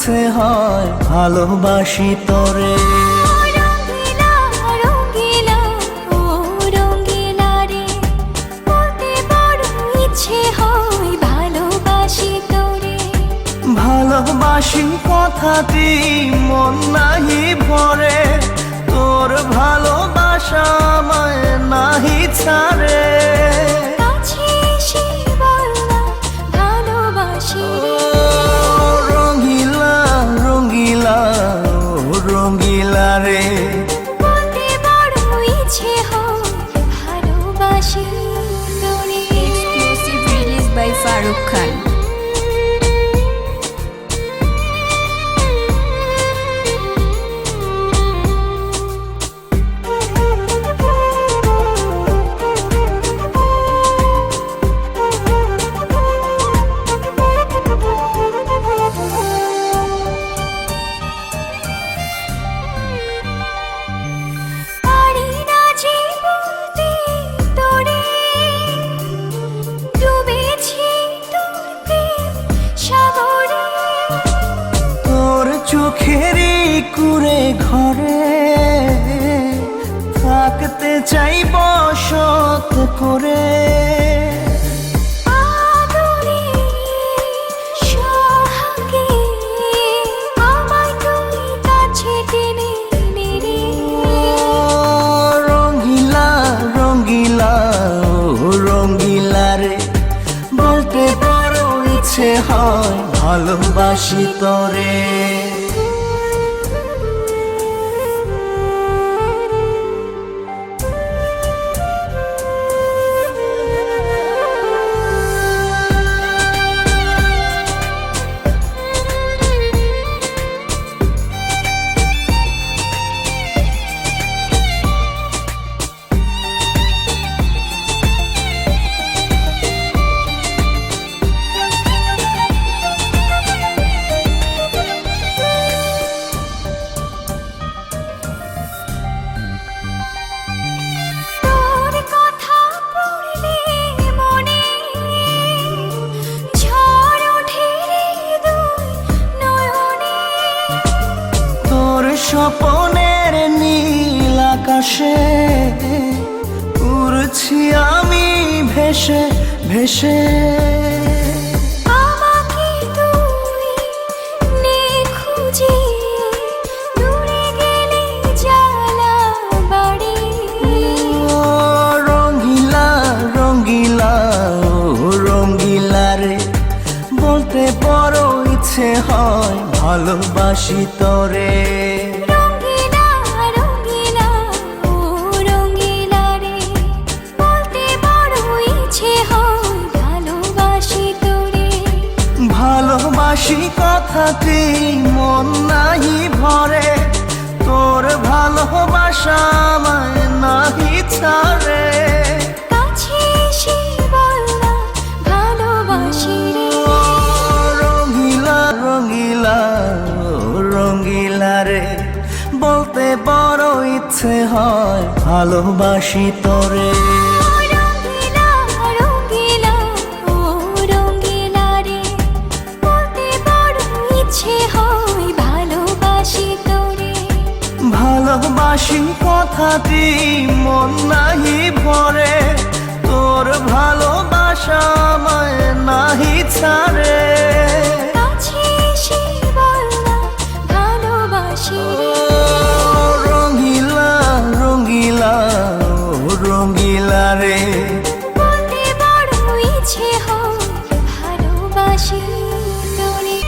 ইচ্ছে হয় ভালোবাসি তোরে। রঙ্গিলা রঙ্গিলা ও রঙ্গিলা রে, বলতে বড় ইচ্ছে হয় ভালোবাসি তোরে। ভালোবাসি কথাটি মন নাহি ভরে, তোর ভালোবাসা আমায় নাহি ছাড়ে। কাছে এসে বললাম ভালোবাসি রে। রঙ্গিলা রঙ্গিলা ও রঙ্গিলা রে, বলতে বড় ইচ্ছে হয় ভালোবাসি তোরে। Exclusive release by Farooq Khan. পারি না যে বলতে তোরে, ডুবেছি তোর প্রেম সাগরে। তোর চোখেরই কুঁড়ে ঘরে থাকতে চাই বসত করে। আদরে সোহাগে আমায় তুই কাছে টেনে নে রে। রঙ্গিলা রঙ্গিলা ও রঙ্গিলা রে, বলতে বড় ইচ্ছে হয় ভালোবাসি তোরে। তোর কথা পড়লে মনে ঝড় ওঠে রে দুই নয়নে। তোর স্বপনের নীল আকাশে উড়ছি আমি ভেসে ভেসে। আমাকে তুই নে খুঁজে, দূরে গেলে জ্বালা বাড়ে। ও রঙ্গিলা রঙ্গিলা ও রঙ্গিলা রে, বলতে বড় ইচ্ছে হয় ভালোবাসি তোরে। রঙ্গিলা রঙ্গিলা ও রঙ্গিলা রে, বলতে বড় ইচ্ছে হয় ভালোবাসি তোরে। ভালোবাসি কথাটি মন নাহি ভরে, তোর ভালোবাসা আমায় নাহি ছাড়ে। কাছে এসে বললাম ভালোবাসি রে। রঙ্গিলা রঙ্গিলা ও রঙ্গিলা রে, বলতে বড় ইচ্ছে হয় ভালোবাসি তোরে। রঙ্গিলা রঙ্গিলা ও রঙ্গিলা রে, বলতে বড় ইচ্ছে হয় ভালোবাসি তোরে। ভালোবাসি কথাটি মন নাহি ভরে, তোর ভালোবাসা আমায় নাহি ছাড়ে। কাছে এসে বললাম ভালোবাসি রে। রঙ্গিলা রঙ্গিলা ও রঙ্গিলা রে, বলতে বড় ইচ্ছে হয় ভালোবাসি তোরে।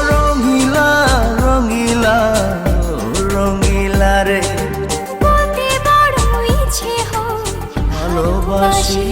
রঙ্গিলা রঙ্গিলা ও রঙ্গিলা রে, বলতে বড় ইচ্ছে হয় ভালোবাসি